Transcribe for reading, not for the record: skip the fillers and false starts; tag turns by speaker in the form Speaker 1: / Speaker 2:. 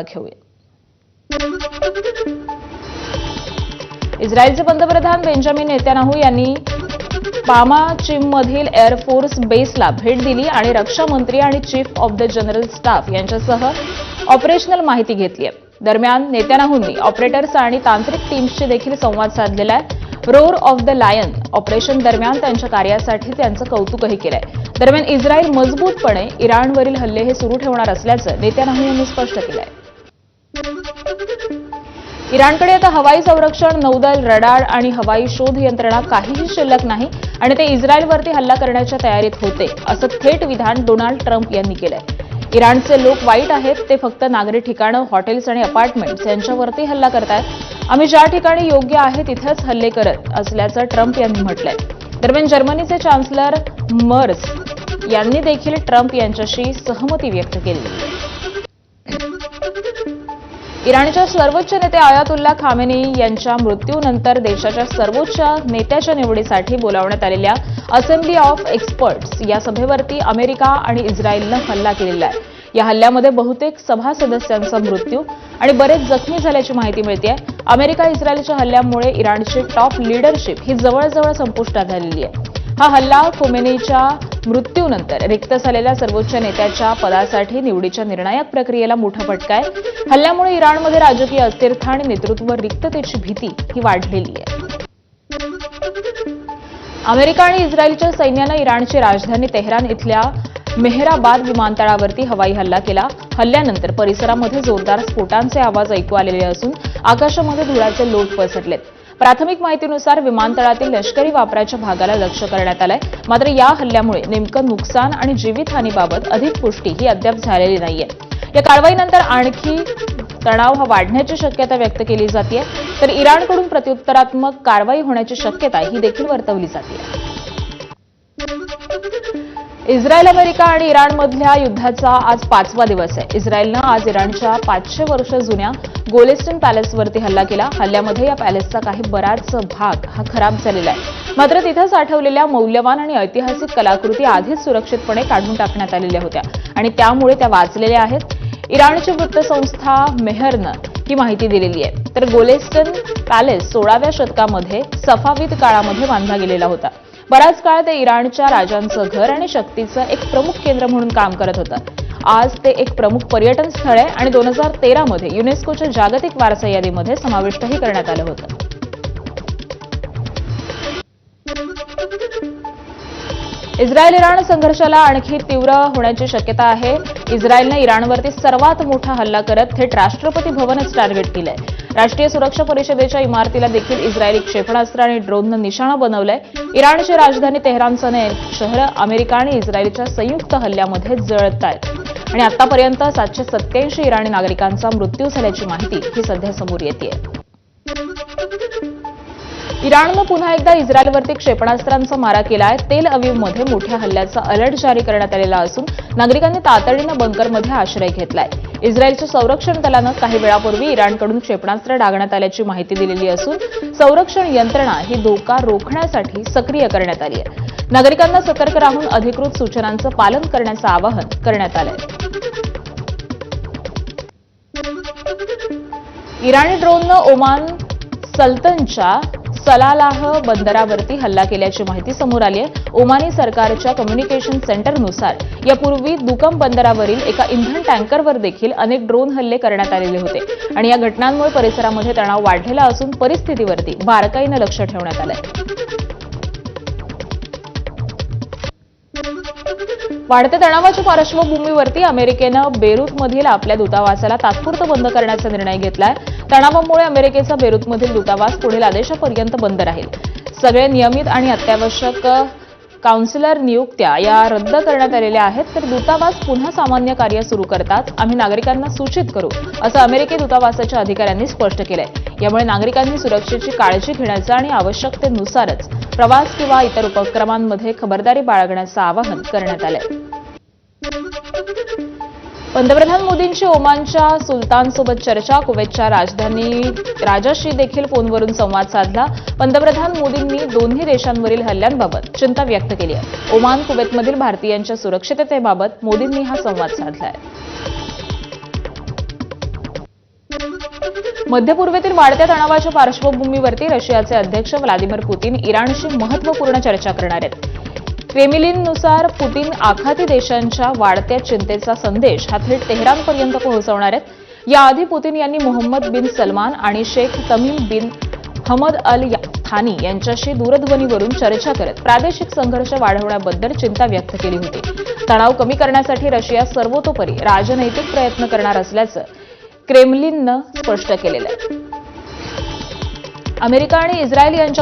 Speaker 1: घेऊया. इस्रायलचे पंतप्रधान बेंजामिन नेतान्याहू यांनी पामाचिममधील एअरफोर्स बेसला भेट दिली आणि रक्षा मंत्री आणि chief of the general staff यांच्यासह ऑपरेशनल माहिती घेतली आहे. दरम्यान नेतान्याहूंनी ऑपरेटर्स आणि तांत्रिक टीम्सशी देखील संवाद साधलेला आहे. Roar of the lion operation दरम्यान त्यांच्या कार्यासाठी त्यांचं कौतुकही केलंय. दरम्यान इस्रायल मजबूतपणे इराणवरील हल्ले हे सुरू ठेवणार असल्याचं नेतान्याहू यांनी स्पष्ट केलंय. इराणकडे आता हवाई संरक्षण, नौदल, रडार आणि हवाई शोध यंत्रणा काहीही शिल्लक नाही आणि ते इस्रायलवरती हल्ला करण्याच्या तयारीत होते, असं थेट विधान डोनाल्ड ट्रम्प यांनी केलंय. इराणचे लोक वाईट आहेत, ते फक्त नागरी ठिकाणं, हॉटेल्स आणि अपार्टमेंट्स यांच्यावरती हल्ला करतायत. आम्ही ज्या ठिकाणी योग्य आहे तिथेच हल्ले करत असल्याचं ट्रम्प यांनी म्हटलंय. दरम्यान जर्मनीचे चान्सलर मर्स यांनी देखील ट्रम्प यांच्याशी सहमती व्यक्त केली. इराणच्या सर्वोच्च नेते आयातुल्ला खामेनी यांच्या मृत्यूनंतर देशाच्या सर्वोच्च नेत्याच्या निवडीसाठी बोलावण्यात आलेल्या असेंब्ली ऑफ एक्सपर्ट्स या सभेवरती अमेरिका आणि इस्रायलनं हल्ला केलेला आहे. या हल्ल्यामध्ये बहुतेक सभा सदस्यांचा मृत्यू आणि बरेच जखमी झाल्याची माहिती मिळते. अमेरिका इस्रायलच्या हल्ल्यामुळे इराणची टॉप लीडरशिप ही जवळजवळ संपुष्टात आलेली आहे. हा हल्ला खोमेनीच्या मृत्यूनंतर रिक्त झालेल्या सर्वोच्च नेत्याच्या पदासाठी निवडीच्या निर्णायक प्रक्रियेला मोठा फटका आहे. हल्ल्यामुळे इराणमध्ये राजकीय अस्थिरता आणि नेतृत्व रिक्ततेची भीती ही वाढलेली आहे. अमेरिका आणि इस्रायलच्या सैन्यानं इराणची राजधानी तेहरान इथल्या मेहराबाद विमानतळावरती हवाई हल्ला केला. हल्ल्यानंतर परिसरामध्ये जोरदार स्फोटांचे आवाज ऐकू आलेले असून आकाशामध्ये धुळाचे लोट पसरलेत. प्राथमिक माहितीनुसार विमानतळातील लष्करी वापराच्या भागाला लक्ष्य करण्यात आलंय. मात्र या हल्ल्यामुळे नेमकं नुकसान आणि जीवितहानीबाबत अधिक पुष्टी ही अद्याप झालेली नाहीये. या कारवाईनंतर आणखी तणाव हा वाढण्याची शक्यता व्यक्त केली जाते, तर इराणकडून प्रत्युत्तरात्मक कारवाई होण्याची शक्यता ही देखील वर्तवली जाते. इस्रायल, अमेरिका आणि इराणमधल्या युद्धाचा आज 5वा दिवस आहे. इस्रायलनं आज इराणच्या 500 वर्ष जुन्या गोलेस्टन पॅलेसवरती हल्ला केला. हल्ल्यामध्ये या पॅलेसचा काही बराच भाग हा खराब झालेला आहे. मात्र तिथं साठवलेल्या मौल्यवान आणि ऐतिहासिक कलाकृती आधीच सुरक्षितपणे काढून टाकण्यात आलेल्या होत्या आणि त्यामुळे त्या वाचलेल्या आहेत. इराणची वृत्तसंस्था मेहरनं ही माहिती दिलेली आहे. तर गोलेस्टन पॅलेस 16व्या शतकामध्ये सफावीद काळामध्ये बांधला गेलेला होता. बराच काळ ते इराणच्या राजांचं घर आणि शक्तीचं एक प्रमुख केंद्र म्हणून काम करत होतं. आज ते एक प्रमुख पर्यटन स्थळ आहे आणि 2013 मध्ये युनेस्कोच्या जागतिक वारसा यादीमध्ये समाविष्टही करण्यात आलं होतं. इस्रायल इराण संघर्षाला आणखी तीव्र होण्याची शक्यता आहे. इस्रायलनं इराणवरती सर्वात मोठा हल्ला करत थेट राष्ट्रपती भवनच टार्गेट केलंय. राष्ट्रीय सुरक्षा परिषदेच्या इमारतीला देखील इस्रायली क्षेपणास्त्र आणि ड्रोननं निशाणा बनवलंय. इराणची राजधानी तेहरानसह अनेक शहरं अमेरिका आणि इस्रायलच्या संयुक्त हल्ल्यामध्ये जळत आहेत आणि आतापर्यंत 787 इराणी नागरिकांचा मृत्यू झाल्याची माहिती ही सध्या समोर येतेय. इराणनं पुन्हा एकदा इस्रायलवरती क्षेपणास्त्रांचा मारा केलाय. तेल अवीवमध्ये मोठ्या हल्ल्याचा अलर्ट जारी करण्यात आलेला असून नागरिकांनी तातडीनं बंकरमध्ये आश्रय घेतलाय. इस्रायलच्या संरक्षण दलानं काही वेळापूर्वी इराणकडून क्षेपणास्त्र डागण्यात आल्याची माहिती दिलेली असून संरक्षण यंत्रणा ही धोका रोखण्यासाठी सक्रिय करण्यात आली आहे. नागरिकांना सतर्क राहून अधिकृत सूचनांचं पालन करण्याचं आवाहन करण्यात आलंय. इराणी ड्रोननं ओमान सल्तनच्या सलालाह बंदरावरती हल्ला केल्याची माहिती समोर आली आहे. ओमानी सरकारच्या कम्युनिकेशन सेंटरनुसार यापूर्वी दुकम बंदरावरील एका इंधन टँकरवर देखील अनेक ड्रोन हल्ले करण्यात आलेले होते आणि या घटनांमुळे परिसरामध्ये तणाव वाढलेला असून परिस्थितीवरती बारकाईनं लक्ष ठेवण्यात आलंय. वाढत्या तणावाच्या पार्श्वभूमीवरती अमेरिकेनं बेरूतमधील आपल्या दूतावासाला तात्पुरतं बंद करण्याचा निर्णय घेतलाय. तणावामुळे अमेरिकेचा बेरूतमधील दूतावास पुढील आदेशापर्यंत बंद राहील. सगळे नियमित आणि अत्यावश्यक काउन्सिलर नियुक्त्या या रद्द करण्यात आलेल्या आहेत. तर दूतावास पुन्हा सामान्य कार्य सुरू करताच आम्ही नागरिकांना सूचित करू, असं अमेरिकी दूतावासाच्या अधिकाऱ्यांनी स्पष्ट केलंय. यामुळे नागरिकांनी सुरक्षेची काळजी घेण्याचं आणि आवश्यकतेनुसारच प्रवास किंवा इतर उपक्रमांमध्ये खबरदारी बाळगण्याचं आवाहन करण्यात आलंय. पंतप्रधान मोदींची ओमानच्या सुलतानसोबत चर्चा. कुवेतच्या राजाशी देखील फोनवरून संवाद साधला. पंतप्रधान मोदींनी दोन्ही देशांवरील हल्ल्यांबाबत चिंता व्यक्त केली आहे. ओमान कुवेतमधील भारतीयांच्या सुरक्षिततेबाबत मोदींनी हा संवाद साधला आहे. मध्य पूर्वेतील वाढत्या तणावाच्या पार्श्वभूमीवरती रशियाचे अध्यक्ष व्लादिमीर पुतीन इराणशी महत्त्वपूर्ण चर्चा करणार आहेत। क्रेमलिननुसार पुतीन आखाती देशांच्या वाढत्या चिंतेचा संदेश हा थेट तेहरानपर्यंत पोहोचवणार आहेत। याआधी पुतीन यांनी मोहम्मद बिन सलमान आणि शेख तमीम बिन हमद अल थानी यांच्याशी दूरध्वनीवरून चर्चा करत प्रादेशिक संघर्ष वाढवण्याबद्दल चिंता व्यक्त केली होती। तणाव कमी करण्यासाठी रशिया सर्वतोपरी राजनैतिक प्रयत्न करणार असल्याचं क्रेमलिननं स्पष्ट केलेलं आहे। अमेरिका आणि इस्रायल यांच्या